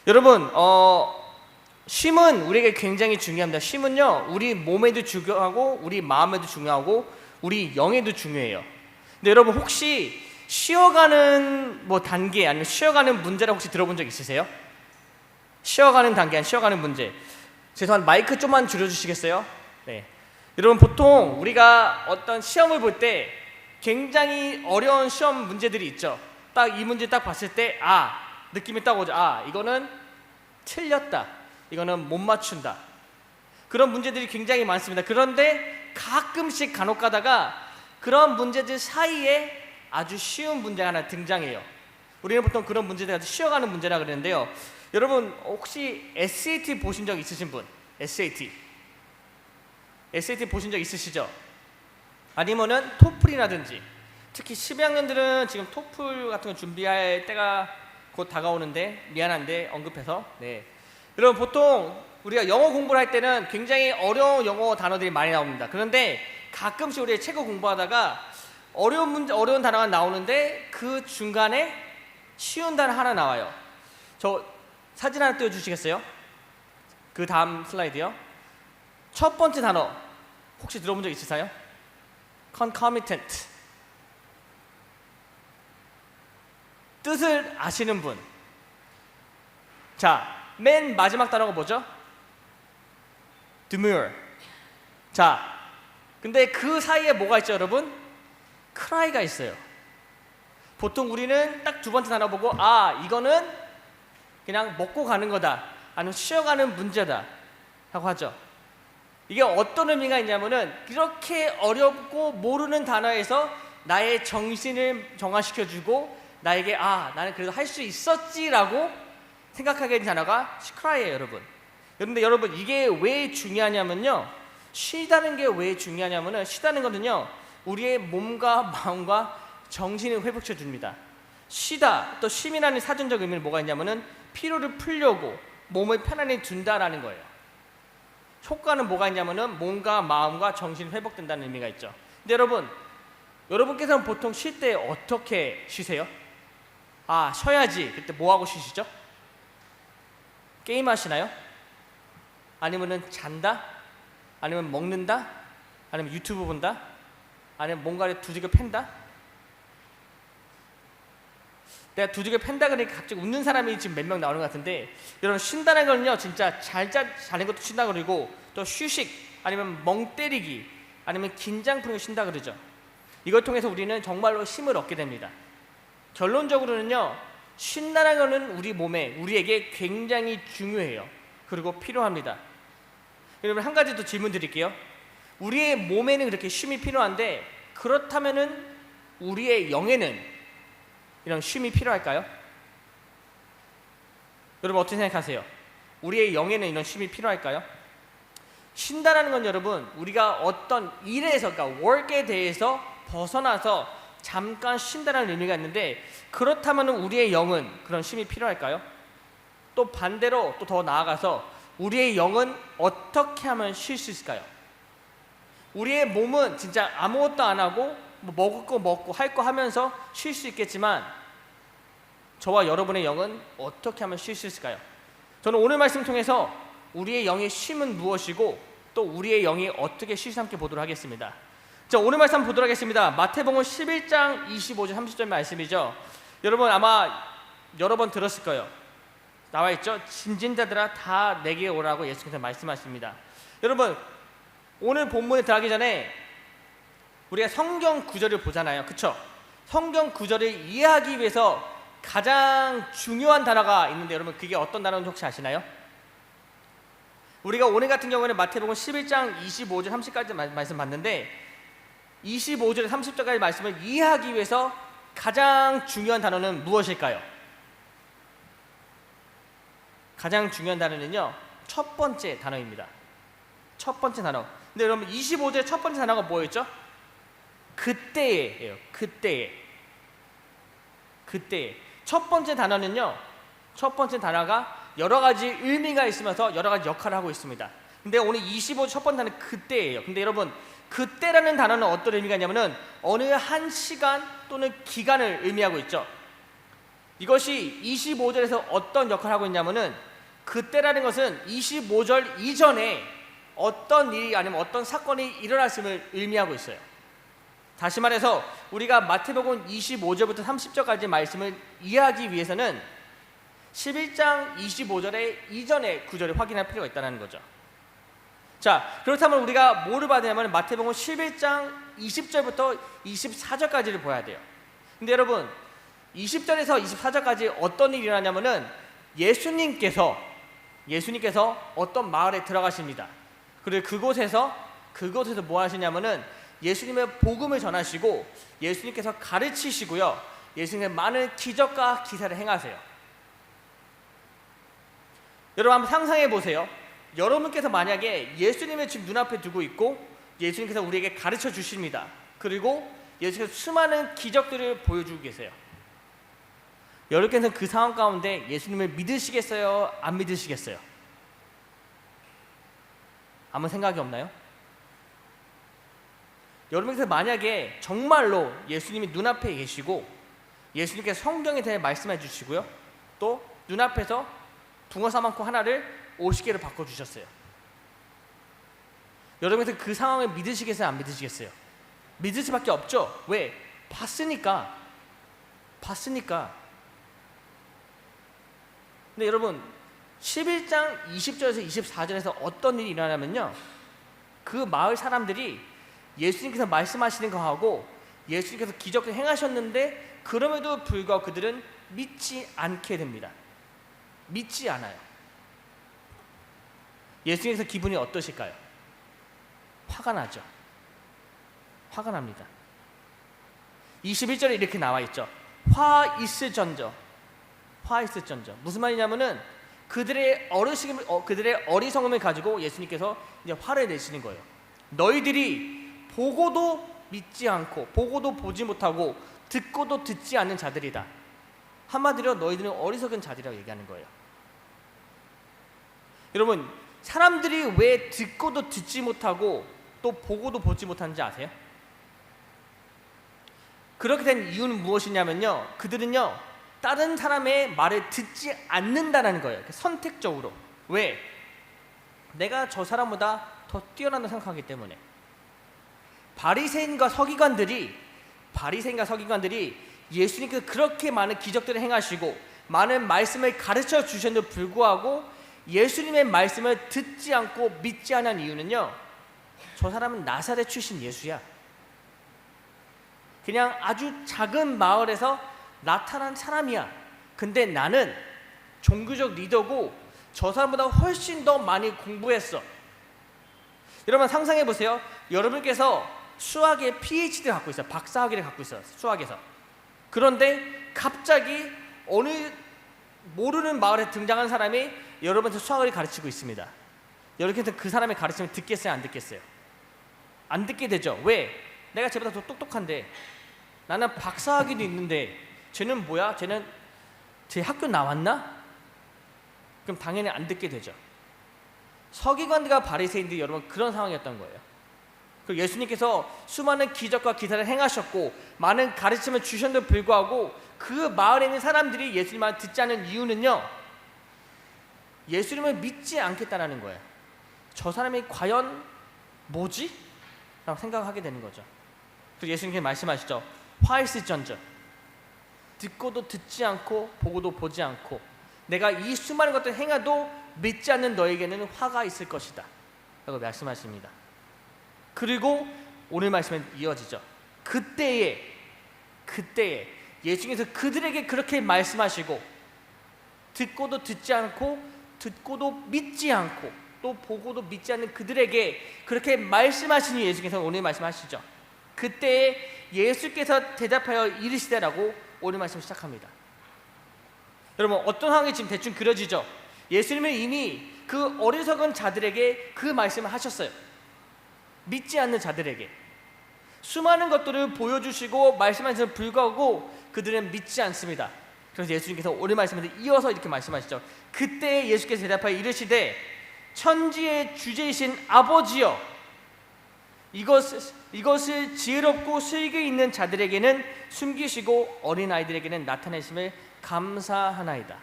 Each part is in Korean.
여러분, 쉼은 우리에게 굉장히 중요합니다. 쉼은요, 우리 몸에도 중요하고 우리 마음에도 중요하고 우리 영에도 중요해요. 근데 여러분, 혹시 쉬어가는 단계 아니면 쉬어가는 문제라 혹시 들어본 적 있으세요? 쉬어가는 단계, 쉬어가는 문제. 죄송한 마이크 좀만 줄여주시겠어요? 네. 여러분, 보통 우리가 어떤 시험을 볼 때 굉장히 어려운 시험 문제들이 있죠. 딱 이 문제 딱 봤을 때 느낌이 딱 오죠. 이거는 틀렸다, 이거는 못 맞춘다. 그런 문제들이 굉장히 많습니다. 그런데 가끔씩 간혹 가다가 그런 문제들 사이에 아주 쉬운 문제가 하나 등장해요. 우리는 보통 그런 문제들 아주 쉬어가는 문제라 그러는데요. 여러분, 혹시 SAT 보신 적 있으신 분? SAT 보신 적 있으시죠? 아니면은 토플이라든지, 특히 12학년들은 지금 토플 같은 거 준비할 때가 곧 다가오는데 미안한데 언급해서. 여러분, 보통 우리가 영어 공부를 할 때는 굉장히 어려운 영어 단어들이 많이 나옵니다. 그런데 가끔씩 우리가 책을 공부하다가 어려운 단어가 나오는데 그 중간에 쉬운 단어 하나 나와요. 저 사진 하나 띄워주시겠어요? 그 다음 슬라이드요. 첫 번째 단어 혹시 들어본 적 있으세요? concomitant. 뜻을 아시는 분. 자, 맨 마지막 단어가 뭐죠? demure. 자, 근데 그 사이에 뭐가 있죠, 여러분? cry가 있어요. 보통 우리는 딱 두 번째 단어 보고 이거는 그냥 먹고 가는 거다, 아니면 쉬어가는 문제다 하고 하죠. 이게 어떤 의미가 있냐면은 이렇게 어렵고 모르는 단어에서 나의 정신을 정화시켜주고 나에게 나는 그래도 할 수 있었지라고 생각하게 된 단어가 cry예요, 여러분. 그런데 여러분, 이게 왜 중요하냐면요, 쉬다는 게 왜 중요하냐면은 쉬다는 거는요, 우리의 몸과 마음과 정신을 회복시켜 줍니다. 쉬다, 또 쉼이라는 사전적 의미는 뭐가 있냐면은 피로를 풀려고 몸을 편안히 둔다라는 거예요. 효과는 뭐가 있냐면은 몸과 마음과 정신이 회복된다는 의미가 있죠. 근데 여러분께서는 보통 쉴 때 어떻게 쉬세요? 쉬어야지. 그때 뭐 하고 쉬시죠? 게임 하시나요? 아니면은 잔다? 아니면 먹는다? 아니면 유튜브 본다? 아니면 뭔가를 두들겨 팬다? 내가 두들겨 팬다 그러니까 갑자기 웃는 사람이 지금 몇 명 나오는 것 같은데, 여러분, 쉰다는 거는요, 진짜 자는 것도 쉰다 그러고, 또 휴식, 아니면 멍 때리기, 아니면 긴장 푸는 거 쉰다 그러죠. 이걸 통해서 우리는 정말로 힘을 얻게 됩니다. 결론적으로는요, 쉰다는 거는 우리 몸에, 우리에게 굉장히 중요해요. 그리고 필요합니다. 여러분, 한 가지 더 질문 드릴게요. 우리의 몸에는 그렇게 쉼이 필요한데, 그렇다면은 우리의 영에는 이런 쉼이 필요할까요? 여러분, 어떻게 생각하세요? 우리의 영에는 이런 쉼이 필요할까요? 쉰다라는 건 여러분, 우리가 어떤 일에서, 그러니까 work에 대해서 벗어나서 잠깐 쉰다라는 의미가 있는데, 그렇다면 우리의 영은 그런 쉼이 필요할까요? 또 반대로, 또 더 나아가서 우리의 영은 어떻게 하면 쉴 수 있을까요? 우리의 몸은 진짜 아무것도 안 하고 먹을 거 먹고 할 거 하면서 쉴 수 있겠지만, 저와 여러분의 영은 어떻게 하면 쉴 수 있을까요? 저는 오늘 말씀 통해서 우리의 영의 쉼은 무엇이고 또 우리의 영이 어떻게 쉴 수 함께 보도록 하겠습니다. 자, 오늘 말씀 보도록 하겠습니다. 마태복음 11장 25절 30절 말씀이죠. 여러분, 아마 여러 번 들었을 거예요. 나와 있죠? 짐진 자들아 다 내게 오라고 예수님께서 말씀하십니다. 여러분, 오늘 본문에 들어가기 전에 우리가 성경 구절을 보잖아요, 그쵸? 성경 구절을 이해하기 위해서 가장 중요한 단어가 있는데, 여러분, 그게 어떤 단어인지 혹시 아시나요? 우리가 오늘 같은 경우에는 마태복음 11장 25절 30까지 말씀 봤는데, 25절에 30절까지 말씀을 이해하기 위해서 가장 중요한 단어는 무엇일까요? 가장 중요한 단어는요, 첫 번째 단어입니다. 첫 번째 단어. 근데 여러분, 25절의 첫 번째 단어가 뭐였죠? 그때예요. 그때에. 첫 번째 단어는요, 첫 번째 단어가 여러 가지 의미가 있으면서 여러 가지 역할을 하고 있습니다. 근데 오늘 25절 첫 번째 단어는 그때예요. 근데 여러분, 그때라는 단어는 어떤 의미가 있냐면은 어느 한 시간 또는 기간을 의미하고 있죠. 이것이 25절에서 어떤 역할을 하고 있냐면은 그때라는 것은 25절 이전에 어떤 일이 아니면 어떤 사건이 일어났음을 의미하고 있어요. 다시 말해서 우리가 마태복음 25절부터 30절까지 말씀을 이해하기 위해서는 11장 25절의 이전의 구절을 확인할 필요가 있다는 거죠. 자, 그렇다면 우리가 뭐를 봐야 되냐면 마태복음 11장 20절부터 24절까지를 봐야 돼요. 근데 여러분 20절에서 24절까지 어떤 일이 일어나냐면은 예수님께서 어떤 마을에 들어가십니다. 그리고 그곳에서 뭐 하시냐면은 예수님의 복음을 전하시고 예수님께서 가르치시고요. 예수님의 많은 기적과 기사를 행하세요. 여러분 한번 상상해 보세요. 여러분께서 만약에 예수님을 지금 눈앞에 두고 있고 예수님께서 우리에게 가르쳐 주십니다. 그리고 예수님께서 수많은 기적들을 보여주고 계세요. 여러분께서는 그 상황 가운데 예수님을 믿으시겠어요? 안 믿으시겠어요? 아무 생각이 없나요? 여러분께서 만약에 정말로 예수님이 눈앞에 계시고 예수님께서 성경에 대해 말씀해 주시고요, 또 눈앞에서 붕어 사망코 하나를 50개로 바꿔주셨어요. 여러분께서 그 상황을 믿으시겠어요? 안 믿으시겠어요? 믿을 수밖에 없죠. 왜? 봤으니까. 근데 여러분 11장 20절에서 24절에서 어떤 일이 일어나냐면요, 그 마을 사람들이 예수님께서 말씀하시는 거하고 예수님께서 기적을 행하셨는데 그럼에도 불구하고 그들은 믿지 않게 됩니다. 믿지 않아요. 예수님께서 기분이 어떠실까요? 화가 나죠. 화가 납니다. 21절에 이렇게 나와 있죠. 화 있을전저. 무슨 말이냐면은 그들의 어리석음을 가지고 예수님께서 이제 화를 내시는 거예요. 너희들이 보고도 믿지 않고 보고도 보지 못하고 듣고도 듣지 않는 자들이다. 한마디로 너희들은 어리석은 자들이라고 얘기하는 거예요. 여러분, 사람들이 왜 듣고도 듣지 못하고 또 보고도 보지 못하는지 아세요? 그렇게 된 이유는 무엇이냐면요, 그들은요 다른 사람의 말을 듣지 않는다는 거예요. 선택적으로. 왜? 내가 저 사람보다 더 뛰어난다고 생각하기 때문에. 바리새인과 서기관들이 예수님께서 그렇게 많은 기적들을 행하시고 많은 말씀을 가르쳐 주셨는데도 불구하고 예수님의 말씀을 듣지 않고 믿지 않은 이유는요, 저 사람은 나사렛 출신 예수야. 그냥 아주 작은 마을에서 나타난 사람이야. 근데 나는 종교적 리더고 저 사람보다 훨씬 더 많이 공부했어. 여러분 상상해 보세요. 여러분께서 수학에 PhD를 갖고 있어요. 박사학위를 갖고 있어요. 수학에서. 그런데 갑자기 어느 모르는 마을에 등장한 사람이 여러분한테 수학을 가르치고 있습니다. 여러분께서 그 사람의 가르침을 듣겠어요? 안 듣겠어요? 안 듣게 되죠. 왜? 내가 쟤보다 더 똑똑한데, 나는 박사학위도 있는데 쟤는 뭐야? 쟤는 제 학교 나왔나? 그럼 당연히 안 듣게 되죠. 서기관들과 바리새인들이 여러분 그런 상황이었던 거예요. 그리고 예수님께서 수많은 기적과 기사를 행하셨고 많은 가르침을 주셨는데도 불구하고 그 마을에 있는 사람들이 예수님 말 듣지 않는 이유는요, 예수님을 믿지 않겠다라는 거예요. 저 사람이 과연 뭐지? 라고 생각하게 되는 거죠. 그래서 예수님께서 말씀하시죠. 화 있을전저. 듣고도 듣지 않고 보고도 보지 않고 내가 이 수많은 것들을 행해도 믿지 않는 너에게는 화가 있을 것이다 라고 말씀하십니다. 그리고 오늘 말씀은 이어지죠. 그때에 예수님께서 그들에게 그렇게 말씀하시고 듣고도 듣지 않고 듣고도 믿지 않고 또 보고도 믿지 않는 그들에게 그렇게 말씀하시니 예수께서 오늘 말씀하시죠. 그때에 예수께서 대답하여 이르시되라고 오늘 말씀 시작합니다. 여러분 어떤 상황이 지금 대충 그려지죠? 예수님은 이미 그 어리석은 자들에게 그 말씀을 하셨어요. 믿지 않는 자들에게 수많은 것들을 보여주시고 말씀하시는 불구하고 그들은 믿지 않습니다. 그래서 예수님께서 오늘 말씀을 이어서 이렇게 말씀하시죠. 그때 예수께서 대답하여 이르시되 천지의 주제이신 아버지여, 이것을 지혜롭고 슬기 있는 자들에게는 숨기시고 어린아이들에게는 나타내심을 감사하나이다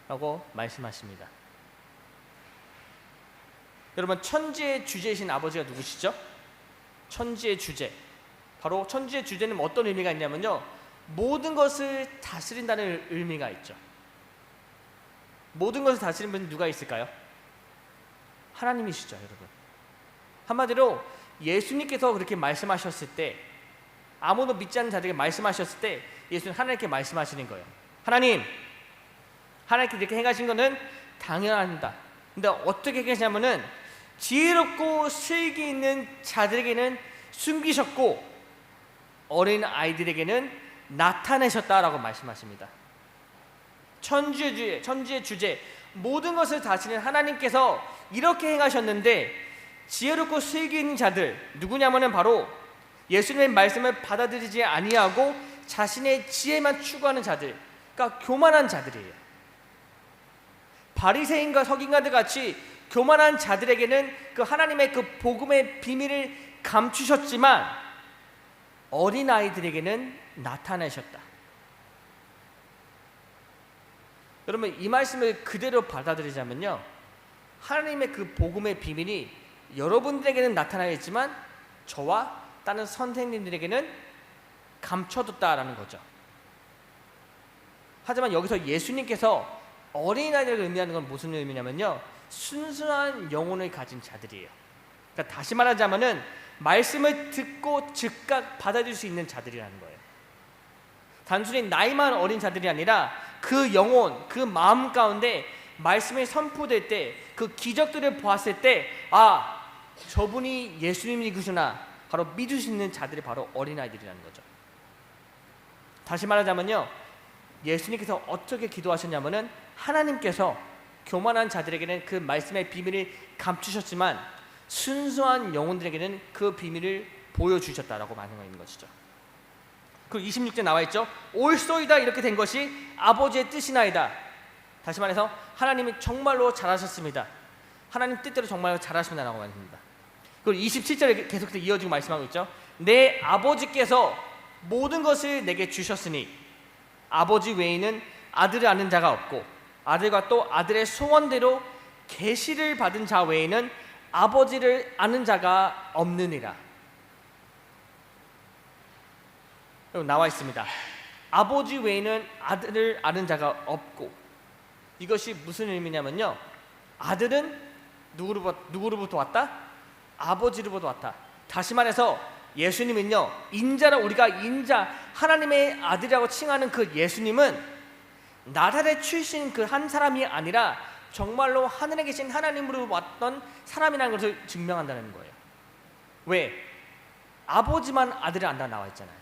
라고 말씀하십니다. 여러분, 천지의 주제이신 아버지가 누구시죠? 천지의 주제, 바로 천지의 주제는 어떤 의미가 있냐면요, 모든 것을 다스린다는 의미가 있죠. 모든 것을 다스리는 분이 누가 있을까요? 하나님이시죠, 여러분. 한마디로 예수님께서 그렇게 말씀하셨을 때, 아무도 믿지 않는 자들에게 말씀하셨을 때 예수님 하나님께 말씀하시는 거예요. 하나님께 이렇게 행하신 것은 당연합니다. 근데 어떻게 행하시냐면은 지혜롭고 슬기 있는 자들에게는 숨기셨고 어린 아이들에게는 나타내셨다라고 말씀하십니다. 천지의 주제, 모든 것을 다스리는 하나님께서 이렇게 행하셨는데, 지혜롭고 슬기 있는 자들 누구냐면은 바로 예수님의 말씀을 받아들이지 아니하고 자신의 지혜만 추구하는 자들, 그러니까 교만한 자들이에요. 바리새인과 서기관들 같이 교만한 자들에게는 그 하나님의 그 복음의 비밀을 감추셨지만 어린 아이들에게는 나타내셨다. 여러분, 이 말씀을 그대로 받아들이자면요, 하나님의 그 복음의 비밀이 여러분들에게는 나타나겠지만 저와 다른 선생님들에게는 감춰뒀다라는 거죠. 하지만 여기서 예수님께서 어린아이들을 의미하는 건 무슨 의미냐면요, 순수한 영혼을 가진 자들이에요. 그러니까 다시 말하자면은 말씀을 듣고 즉각 받아들일 수 있는 자들이라는 거예요. 단순히 나이만 어린 자들이 아니라 그 영혼, 그 마음 가운데 말씀이 선포될 때, 그 기적들을 보았을 때, 아, 저분이 예수님이구나, 바로 믿을 수 있는 자들이 바로 어린아이들이라는 거죠. 다시 말하자면요, 예수님께서 어떻게 기도하셨냐면은 하나님께서 교만한 자들에게는 그 말씀의 비밀을 감추셨지만 순수한 영혼들에게는 그 비밀을 보여주셨다라고 말하는 것이죠. 그 26절 나와 있죠. 옳소이다, 이렇게 된 것이 아버지의 뜻이나이다. 다시 말해서 하나님이 정말로 잘하셨습니다. 하나님 뜻대로 정말로 잘하십니다라고 말합니다. 그리고 27절에 계속해서 이어지고 말씀하고 있죠. 내 아버지께서 모든 것을 내게 주셨으니 아버지 외에는 아들을 아는 자가 없고 아들과 또 아들의 소원대로 계시를 받은 자 외에는 아버지를 아는 자가 없느니라. 여기 나와 있습니다. 아버지 외에는 아들을 아는 자가 없고, 이것이 무슨 의미냐면요, 아들은 누구로부터 왔다? 아버지로부터 왔다. 다시 말해서 예수님은요, 인자라, 우리가 인자, 하나님의 아들이라고 칭하는 그 예수님은 나사렛 출신 그 한 사람이 아니라 정말로 하늘에 계신 하나님으로 왔던 사람이라는 것을 증명한다는 거예요. 왜? 아버지만 아들을 안다 나와 있잖아요.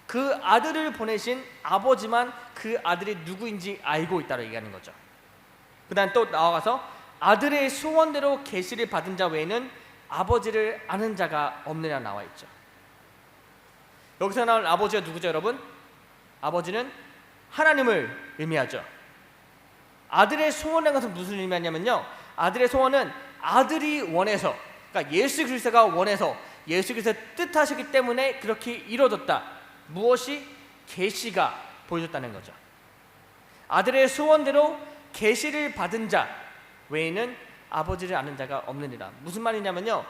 그 아들을 보내신 아버지만 그 아들이 누구인지 알고 있다고 얘기하는 거죠. 그 다음 또 나와가서 아들의 소원대로 계시를 받은 자 외에는 아버지를 아는 자가 없느냐 나와 있죠. 여기서 나온 아버지가 누구죠, 여러분? 아버지는 하나님을 의미하죠. 아들의 소원이라는 것은 무슨 의미냐면요, 아들의 소원은 아들이 원해서, 그러니까 예수 그리스도가 원해서 예수 그리스도의 뜻하셨기 때문에 그렇게 이루어졌다. 무엇이? 계시가 보여줬다는 거죠. 아들의 소원대로 계시를 받은 자 외에는 아버지를 아는 자가 없느니라. 무슨 말이냐면요,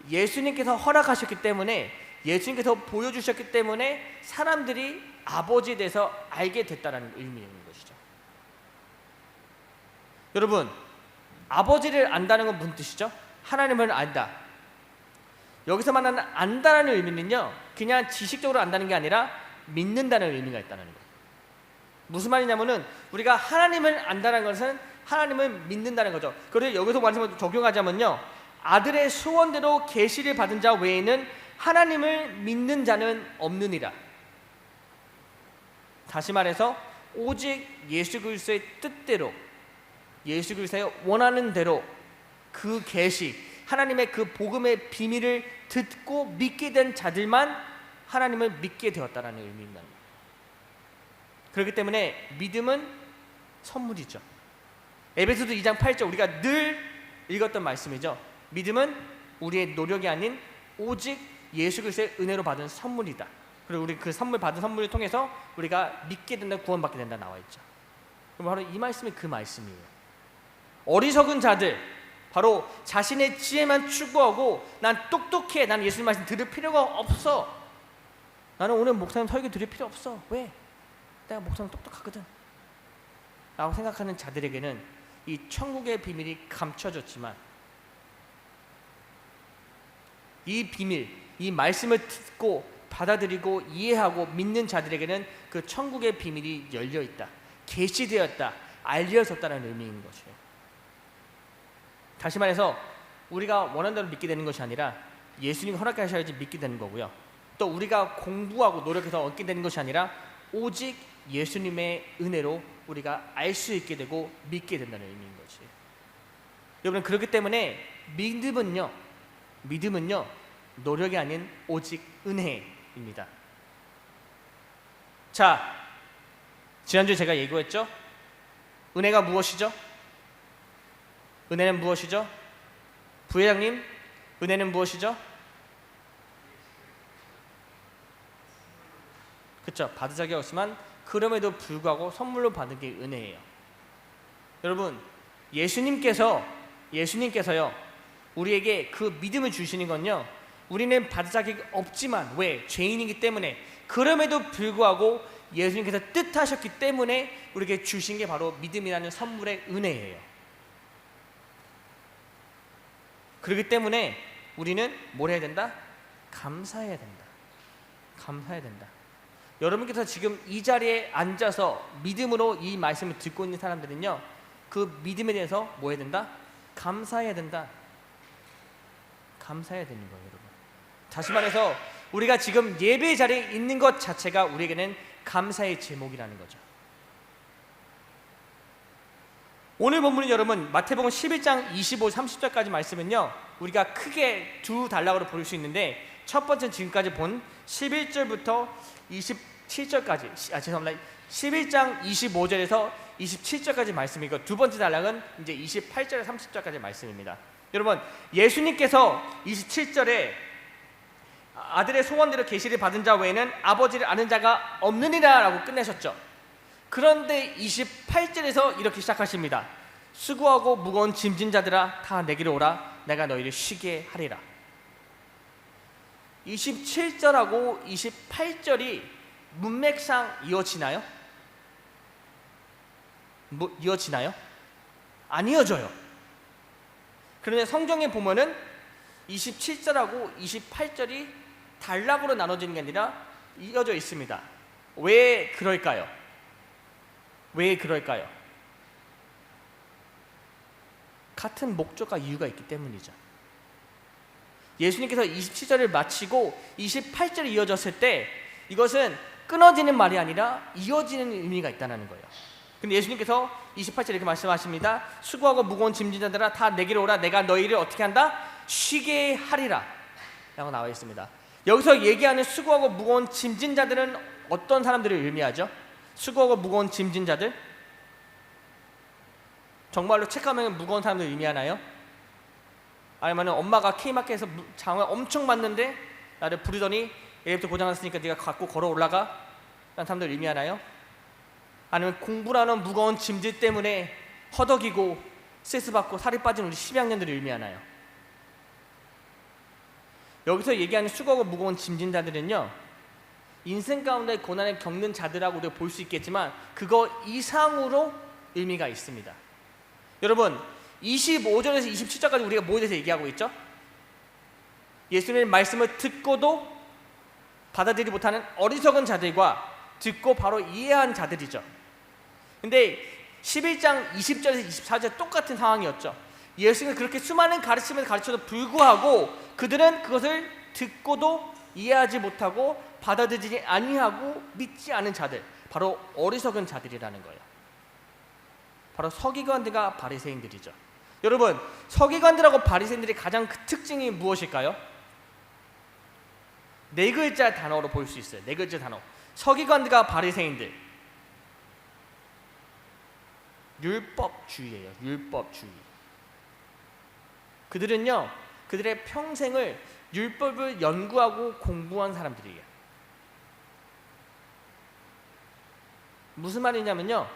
예수님께서 허락하셨기 때문에, 예수님께서 보여주셨기 때문에 사람들이 아버지에 대해서 알게 됐다는 의미인 것이죠. 여러분, 아버지를 안다는 건 무슨 뜻이죠? 하나님을 안다. 여기서 말하는 안다라는 의미는요, 그냥 지식적으로 안다는 게 아니라 믿는다는 의미가 있다는 거예요. 무슨 말이냐면은 우리가 하나님을 안다는 것은 하나님을 믿는다는 거죠. 그래서 여기서 말씀을 적용하자면요, 아들의 소원대로 계시를 받은 자 외에는 하나님을 믿는 자는 없느니라. 다시 말해서 오직 예수 그리스도의 뜻대로, 예수 그리스도의 원하는 대로 그 계시, 하나님의 그 복음의 비밀을 듣고 믿게 된 자들만 하나님을 믿게 되었다라는 의미입니다. 그렇기 때문에 믿음은 선물이죠. 에베소서 2장 8절, 우리가 늘 읽었던 말씀이죠. 믿음은 우리의 노력이 아닌 오직 예수 그리스도의 은혜로 받은 선물이다. 그리고 우리 그 선물 받은 선물을 통해서 우리가 믿게 된다, 구원받게 된다 나와 있죠. 그럼 바로 이 말씀이 그 말씀이에요. 어리석은 자들, 바로 자신의 지혜만 추구하고 난 똑똑해, 난 예수님 말씀 들을 필요가 없어, 나는 오늘 목사님 설교 들을 필요 없어, 왜? 내가 목사님 똑똑하거든 라고 생각하는 자들에게는 이 천국의 비밀이 감춰졌지만, 이 비밀, 이 말씀을 듣고 받아들이고 이해하고 믿는 자들에게는 그 천국의 비밀이 열려있다, 계시되었다, 알려졌다는 의미인 것이에요. 다시 말해서 우리가 원하는 대로 믿게 되는 것이 아니라 예수님이 허락하셔야지 믿게 되는 거고요. 또 우리가 공부하고 노력해서 얻게 되는 것이 아니라 오직 예수님의 은혜로 우리가 알 수 있게 되고 믿게 된다는 의미인 거지. 여러분, 그렇기 때문에 믿음은요 노력이 아닌 오직 은혜입니다. 자, 지난주에 제가 얘기했죠. 은혜가 무엇이죠? 은혜는 무엇이죠? 부회장님, 은혜는 무엇이죠? 그렇죠. 받을 자격이 없지만 그럼에도 불구하고 선물로 받은 게 은혜예요. 여러분, 예수님께서요 우리에게 그 믿음을 주시는 건요, 우리는 받을 자격이 없지만, 왜? 죄인이기 때문에, 그럼에도 불구하고 예수님께서 뜻하셨기 때문에 우리에게 주신 게 바로 믿음이라는 선물의 은혜예요. 그렇기 때문에 우리는 뭘 해야 된다? 감사해야 된다. 감사해야 된다. 여러분께서 지금 이 자리에 앉아서 믿음으로 이 말씀을 듣고 있는 사람들은요, 그 믿음에 대해서 뭐 해야 된다? 감사해야 된다. 감사해야 되는 거예요, 여러분. 다시 말해서 우리가 지금 예배 자리에 있는 것 자체가 우리에게는 감사의 제목이라는 거죠. 오늘 본문은 여러분 마태복음 11장 25, 30절까지 말씀은요, 우리가 크게 두 단락으로 볼 수 있는데, 첫 번째는 지금까지 본 11절부터 27절까지, 죄송합니다, 11장 25절에서 27절까지 말씀이고, 두 번째 단락은 이제 28절, 30절까지 말씀입니다. 여러분, 예수님께서 27절에 아들의 소원대로 계시를 받은 자 외에는 아버지를 아는 자가 없느니라 라고 끝내셨죠. 그런데 28절에서 이렇게 시작하십니다. 수고하고 무거운 짐진 자들아 다 내게로 오라, 내가 너희를 쉬게 하리라. 27절하고 28절이 문맥상 이어지나요? 이어지나요? 안 이어져요. 그런데 성경에 보면은 27절하고 28절이 단락으로 나눠지는 게 아니라 이어져 있습니다. 왜 그럴까요? 왜 그럴까요? 같은 목적과 이유가 있기 때문이죠. 예수님께서 27절을 마치고 28절이 이어졌을 때 이것은 끊어지는 말이 아니라 이어지는 의미가 있다는 거예요. 근데 예수님께서 28절에 이렇게 말씀하십니다. 수고하고 무거운 짐진 자들아 다 내게로 오라, 내가 너희를 어떻게 한다? 쉬게 하리라 라고 나와 있습니다. 여기서 얘기하는 수고하고 무거운 짐진 자들은 어떤 사람들을 의미하죠? 수고하고 무거운 짐진 자들? 정말로 체크하면 무거운 사람들을 의미하나요? 아니면 엄마가 K마켓에서 장을 엄청 봤는데 나를 부르더니 엘리베이터 고장났으니까 네가 갖고 걸어 올라가? 라는 사람들을 의미하나요? 아니면 공부라는 무거운 짐들 때문에 허덕이고 스트레스 받고 살이 빠진 우리 12학년들을 의미하나요? 여기서 얘기하는 수고하고 무거운 짐진 자들은요, 인생 가운데 고난을 겪는 자들하고 우리가 볼 수 있겠지만 그거 이상으로 의미가 있습니다. 여러분, 25절에서 27절까지 우리가 뭐에 대해서 얘기하고 있죠? 예수님의 말씀을 듣고도 받아들이지 못하는 어리석은 자들과 듣고 바로 이해한 자들이죠. 근데 11장 20절에서 24절 똑같은 상황이었죠. 예수님은 그렇게 수많은 가르침을 가르쳐도 불구하고 그들은 그것을 듣고도 이해하지 못하고 받아들이지 아니하고 믿지 않은 자들, 바로 어리석은 자들이라는 거예요. 바로 서기관들과 바리새인들이죠. 여러분, 서기관들하고 바리새인들의 가장 그 특징이 무엇일까요? 네 글자 단어로 볼 수 있어요. 네 글자 단어. 서기관들과 바리새인들, 율법주의예요. 율법주의. 그들은요, 그들의 평생을 율법을 연구하고 공부한 사람들이에요. 무슨 말이냐면요,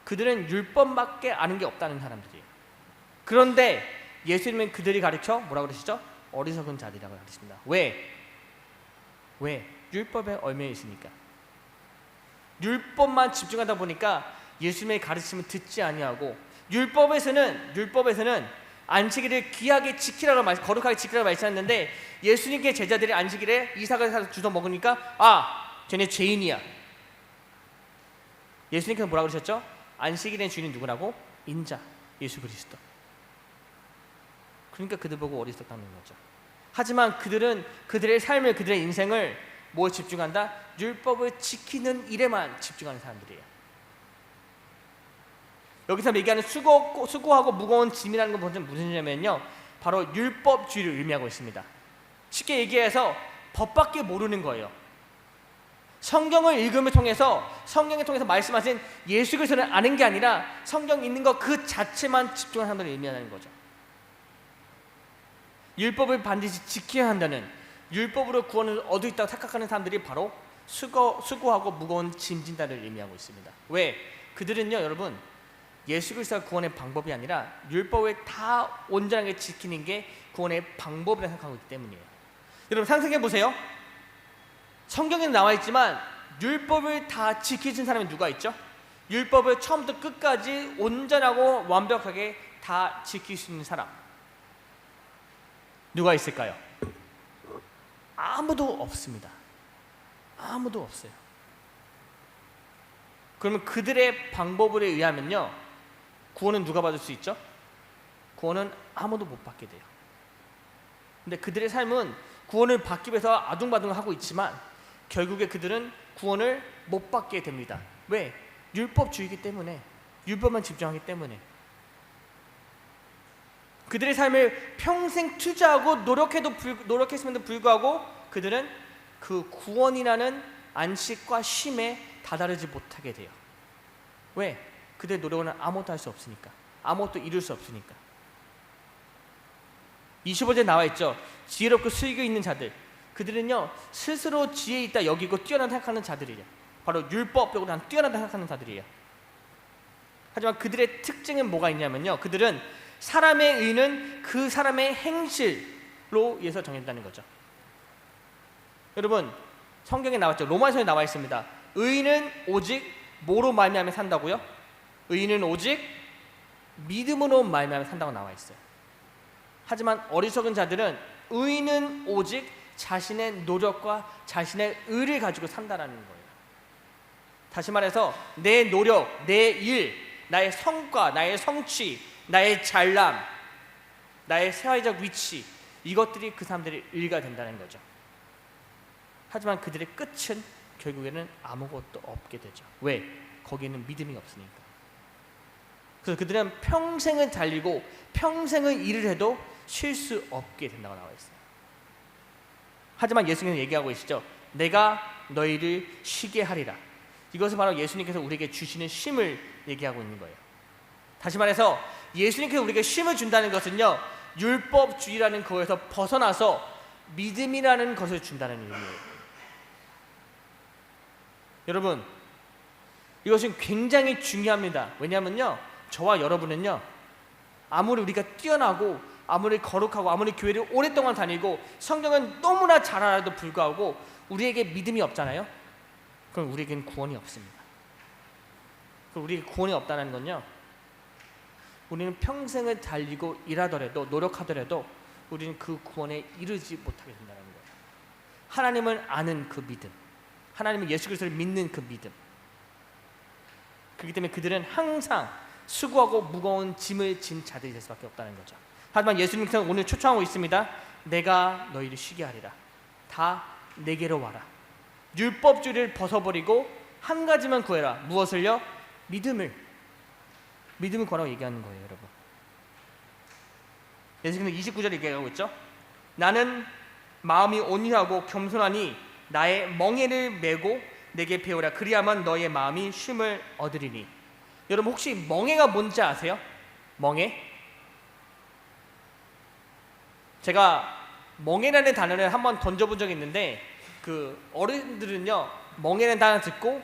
그들은 율법밖에 아는 게 없다는 사람들이에요. 그런데 예수님은 그들이 가르쳐 뭐라고 그러시죠? 어리석은 자들이라고 가르칩니다. 왜? 율법에 얽매여 있으니까. 율법만 집중하다 보니까 예수님의 가르침을 듣지 아니하고, 율법에서는 안식일을 귀하게 지키라고 거룩하게 지키라고 말씀했는데, 예수님께 제자들이 안식일에 이삭을 사서 주워 먹으니까 쟤네 죄인이야. 예수님께서 뭐라고 그러셨죠? 안식일의 주인은 누구라고? 인자, 예수 그리스도. 그러니까 그들 보고 어리석다는 거죠. 하지만 그들은 그들의 삶을, 그들의 인생을 뭐에 집중한다? 율법을 지키는 일에만 집중하는 사람들이에요. 여기서 얘기하는 수고하고 무거운 짐이라는 건 무슨 의미냐면요, 바로 율법주의를 의미하고 있습니다. 쉽게 얘기해서 법밖에 모르는 거예요. 성경을 읽음을 통해서, 성경을 통해서 말씀하신 예수 그리스도를 아는 게 아니라 성경 읽는 것 그 자체만 집중하는 사람들을 의미하는 거죠. 율법을 반드시 지켜야 한다는, 율법으로 구원을 얻을 수 있다고 착각하는 사람들이 바로 수고하고 무거운 짐진다를 의미하고 있습니다. 왜? 그들은요, 여러분, 예수 그리스도가 구원의 방법이 아니라 율법을 다 온전하게 지키는 게 구원의 방법이라고 생각하고 있기 때문이에요. 여러분 상상해 보세요. 성경에 나와 있지만 율법을 다 지키신 사람이 누가 있죠? 율법을 처음부터 끝까지 온전하고 완벽하게 다 지킬 수 있는 사람 누가 있을까요? 아무도 없습니다. 아무도 없어요. 그러면 그들의 방법에 의하면요, 구원은 누가 받을 수 있죠? 구원은 아무도 못 받게 돼요. 근데 그들의 삶은 구원을 받기 위해서 아둥바둥하고 있지만 결국에 그들은 구원을 못 받게 됩니다. 왜? 율법주의이기 때문에, 율법만 집중하기 때문에. 그들의 삶을 평생 투자하고 노력했음에도 불구하고 그들은 그 구원이라는 안식과 쉼에 다다르지 못하게 돼요. 왜? 그들의 노력은 아무것도 할 수 없으니까, 아무것도 이룰 수 없으니까. 25절에 나와 있죠. 지혜롭고 수익이 있는 자들, 그들은요 스스로 지혜 있다 여기고 뛰어나다 생각하는 자들이에요. 바로 율법적으로 난 뛰어나다 생각하는 자들이에요. 하지만 그들의 특징은 뭐가 있냐면요, 그들은 사람의 의는 그 사람의 행실로 의해서 정해진다는 거죠. 여러분 성경에 나왔죠. 로마서에 나와 있습니다. 의인은 오직 뭐로 말미암아 산다고요? 의인은 오직 믿음으로 말미암아 산다고 나와 있어요. 하지만 어리석은 자들은 의인은 오직 자신의 노력과 자신의 의를 가지고 산다라는 거예요. 다시 말해서 내 노력, 내 일, 나의 성과, 나의 성취, 나의 잘남, 나의 사회적 위치, 이것들이 그 사람들의 의가 된다는 거죠. 하지만 그들의 끝은 결국에는 아무것도 없게 되죠. 왜? 거기에는 믿음이 없으니까. 그래서 그들은 평생을 달리고 평생을 일을 해도 쉴 수 없게 된다고 나와 있어요. 하지만 예수님은 얘기하고 계시죠. 내가 너희를 쉬게 하리라. 이것은 바로 예수님께서 우리에게 주시는 쉼을 얘기하고 있는 거예요. 다시 말해서 예수님께서 우리에게 쉼을 준다는 것은요, 율법주의라는 거에서 벗어나서 믿음이라는 것을 준다는 의미예요. 여러분 이것은 굉장히 중요합니다. 왜냐하면요, 저와 여러분은요, 아무리 우리가 뛰어나고 아무리 거룩하고 아무리 교회를 오랫동안 다니고 성경은 너무나 잘 알아도 불구하고 우리에게 믿음이 없잖아요. 그럼 우리에게는 구원이 없습니다. 그럼 우리에게 구원이 없다는 건요, 우리는 평생을 달리고 일하더라도 노력하더라도 우리는 그 구원에 이르지 못하게 된다는 거예요. 하나님을 아는 그 믿음, 하나님은 예수 그리스도를 믿는 그 믿음. 그렇기 때문에 그들은 항상 수고하고 무거운 짐을 진 자들이 될 수밖에 없다는 거죠. 하지만 예수님께서 오늘 초청하고 있습니다. 내가 너희를 쉬게 하리라. 다 내게로 와라. 율법주의를 벗어버리고 한 가지만 구해라. 무엇을요? 믿음을 구하라고 얘기하는 거예요, 여러분. 예수님은 29절에 얘기하고 있죠. 나는 마음이 온유하고 겸손하니 나의 멍에를 메고 내게 배우라. 그리하면 너의 마음이 쉼을 얻으리니. 여러분 혹시 멍에가 뭔지 아세요? 멍에? 제가 멍에라는 단어를 한번 던져본 적이 있는데 그 어른들은요, 멍에라는 단어 듣고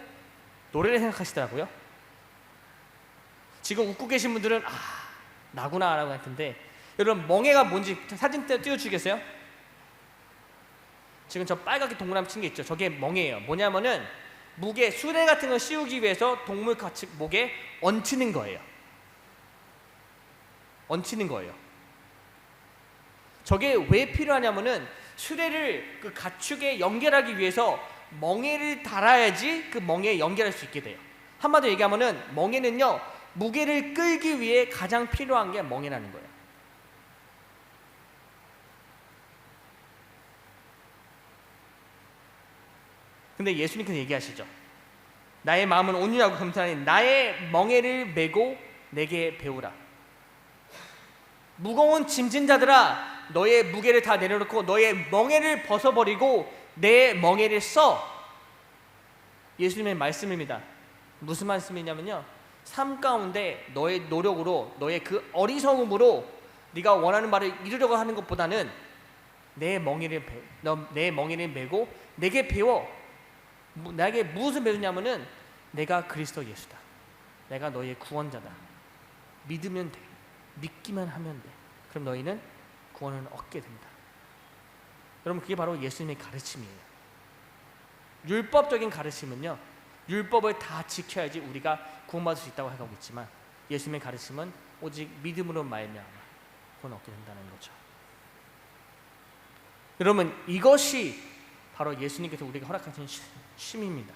노래를 생각하시더라고요. 지금 웃고 계신 분들은 나구나 라고 할 텐데, 여러분 멍해가 뭔지 사진 띄워주시겠어요? 지금 저 빨갛게 동그라미 친 게 있죠. 저게 멍해예요. 뭐냐면은 무게, 수레 같은 걸 씌우기 위해서 동물 가축 목에 얹히는 거예요. 얹히는 거예요. 저게 왜 필요하냐면은 수레를 그 가축에 연결하기 위해서 멍에를 달아야지 그 멍에에 연결할 수 있게 돼요. 한마디로 얘기하면은 멍에는요, 무게를 끌기 위해 가장 필요한 게 멍에라는 거예요. 근데 예수님께서 얘기하시죠. 나의 마음은 온유하고 겸손하니 나의 멍에를 메고 내게 배우라. 무거운 짐진 자들아, 너의 무게를 다 내려놓고 너의 멍에를 벗어버리고 내 멍에를 써. 예수님의 말씀입니다. 무슨 말씀이냐면요, 삶 가운데 너의 노력으로, 너의 그 어리석음으로 네가 원하는 바를 이루려고 하는 것보다는 내 멍에를 메고 내게 배워. 나에게 무엇을 배우냐면은 내가 그리스도 예수다. 내가 너의 구원자다. 믿으면 돼. 믿기만 하면 돼. 그럼 너희는 구원을 얻게 된다. 여러분, 그게 바로 예수님의 가르침이에요. 율법적인 가르침은요, 율법을 다 지켜야지 우리가 구원받을 수 있다고 하고 있지만, 예수님의 가르침은 오직 믿음으로 말미암아 구원 얻게 된다는 거죠. 여러분, 이것이 바로 예수님께서 우리에게 허락하신 쉼입니다.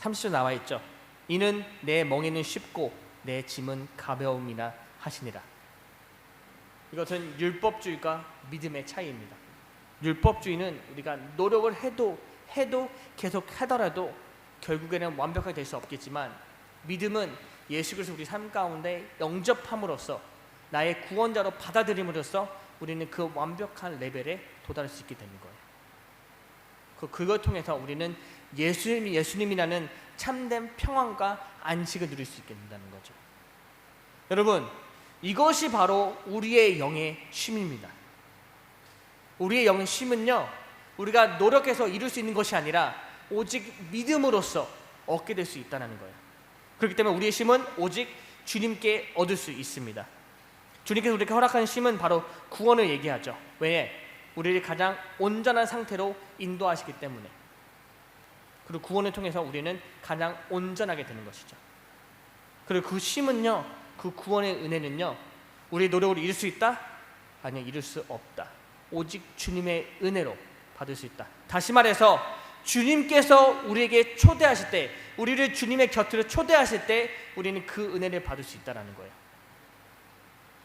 30절 나와 있죠. 이는 내 멍에는 쉽고 내 짐은 가벼움이나 하시니라. 이것은 율법주의가 믿음의 차이입니다. 율법주의는 우리가 노력을 해도 계속 하더라도 결국에는 완벽하게 될 수 없겠지만, 믿음은 예수 그리스도 우리 삶 가운데 영접함으로써, 나의 구원자로 받아들임으로써 우리는 그 완벽한 레벨에 도달할 수 있게 되는 거예요. 그걸 통해서 우리는 예수님이라는 참된 평안과 안식을 누릴 수 있게 된다는 거죠. 여러분, 이것이 바로 우리의 영의 쉼입니다. 우리의 영의 쉼은요, 우리가 노력해서 이룰 수 있는 것이 아니라 오직 믿음으로써 얻게 될 수 있다는 거예요. 그렇기 때문에 우리의 쉼은 오직 주님께 얻을 수 있습니다. 주님께서 우리에게 허락한 쉼은 바로 구원을 얘기하죠. 왜? 우리를 가장 온전한 상태로 인도하시기 때문에. 그리고 구원을 통해서 우리는 가장 온전하게 되는 것이죠. 그리고 그 쉼은요, 그 구원의 은혜는요, 우리의 노력으로 이룰 수 있다? 아니요, 이룰 수 없다. 오직 주님의 은혜로 받을 수 있다. 다시 말해서 주님께서 우리에게 초대하실 때, 우리를 주님의 곁으로 초대하실 때 우리는 그 은혜를 받을 수 있다는 거예요.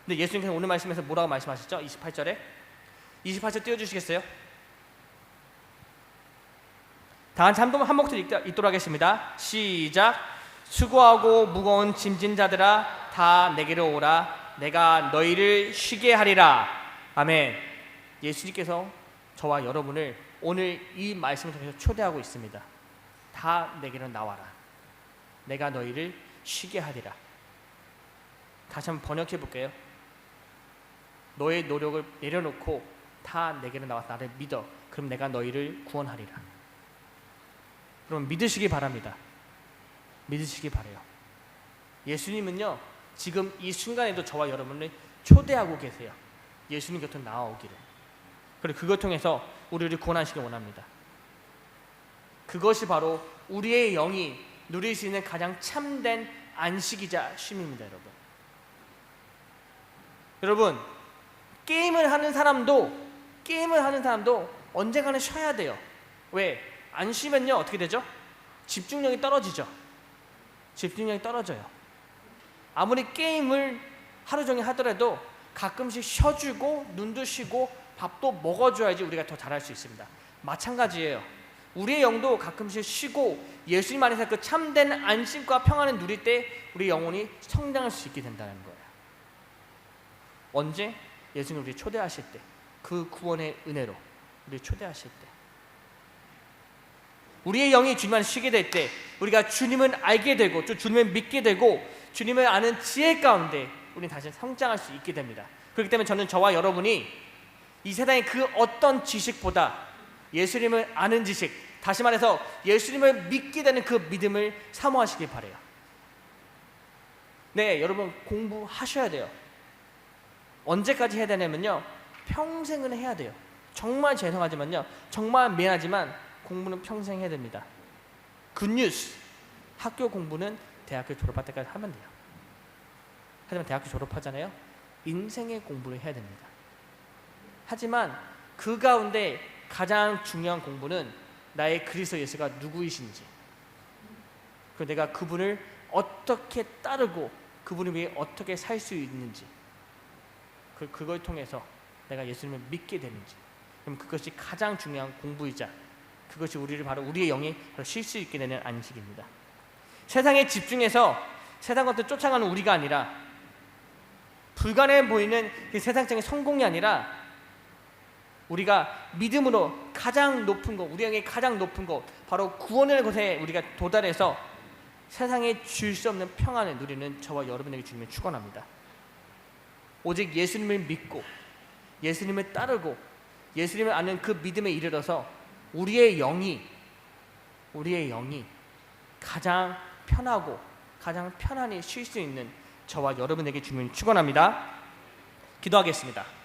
근데 예수님께서 오늘 말씀에서 뭐라고 말씀하셨죠? 28절에 28절 띄워주시겠어요? 다 같이 한 목소리 읽도록 하겠습니다. 시작. 수고하고 무거운 짐진 자들아 다 내게로 오라. 내가 너희를 쉬게 하리라. 아멘. 예수님께서 저와 여러분을 오늘 이 말씀을 통해서 초대하고 있습니다. 다 내게로 나와라. 내가 너희를 쉬게 하리라. 다시 한번 번역해 볼게요. 너의 노력을 내려놓고 다 내게로 나와 나를 믿어. 그럼 내가 너희를 구원하리라. 그럼 믿으시기 바랍니다. 믿으시기 바래요. 예수님은요, 지금 이 순간에도 저와 여러분을 초대하고 계세요. 예수님 곁으로 나아오기를. 그리고 그걸 통해서 우리를 구원하시길 원합니다. 그것이 바로 우리의 영이 누릴 수 있는 가장 참된 안식이자 쉼입니다. 여러분, 게임을 하는 사람도 언젠가는 쉬어야 돼요. 왜? 안 쉬면요 어떻게 되죠? 집중력이 떨어지죠. 집중력이 떨어져요. 아무리 게임을 하루 종일 하더라도 가끔씩 쉬어주고 눈도 쉬고 밥도 먹어줘야지 우리가 더 잘할 수 있습니다. 마찬가지예요. 우리의 영도 가끔씩 쉬고 예수님 안에서 그 참된 안심과 평안을 누릴 때 우리 영혼이 성장할 수 있게 된다는 거예요. 언제? 예수님 우리 초대하실 때, 그 구원의 은혜로 우리 초대하실 때, 우리의 영이 주님 안에 쉬게 될 때 우리가 주님을 알게 되고 또 주님을 믿게 되고 주님을 아는 지혜 가운데 우리는 다시 성장할 수 있게 됩니다. 그렇기 때문에 저는 저와 여러분이 이 세상의 그 어떤 지식보다 예수님을 아는 지식, 다시 말해서 예수님을 믿게 되는 그 믿음을 사모하시길 바래요. 네, 여러분 공부하셔야 돼요. 언제까지 해야 되냐면요, 평생은 해야 돼요. 정말 죄송하지만요, 정말 미안하지만 공부는 평생 해야 됩니다. 굿뉴스, 학교 공부는 대학교 졸업할 때까지 하면 돼요. 하지만 대학교 졸업하잖아요, 인생의 공부를 해야 됩니다. 하지만 그 가운데 가장 중요한 공부는 나의 그리스도 예수가 누구이신지, 그리고 내가 그분을 어떻게 따르고 그분을 위해 어떻게 살 수 있는지, 그걸 통해서 내가 예수님을 믿게 되는지, 그럼 그것이 가장 중요한 공부이자 그것이 우리를 바로 우리의 영이 쉴 수 있게 되는 안식입니다. 세상에 집중해서 세상 것들 쫓아가는 우리가 아니라, 불가능해 보이는 그 세상적인 성공이 아니라, 우리가 믿음으로 가장 높은 것, 우리 영의 가장 높은 것, 바로 구원의 곳에 우리가 도달해서 세상에 줄 수 없는 평안을 누리는 저와 여러분에게 주님을 축원합니다. 오직 예수님을 믿고 예수님을 따르고 예수님을 아는 그 믿음에 이르러서 우리의 영이 가장 편하고 가장 편안히 쉴 수 있는 저와 여러분에게 주님을 축원합니다. 기도하겠습니다.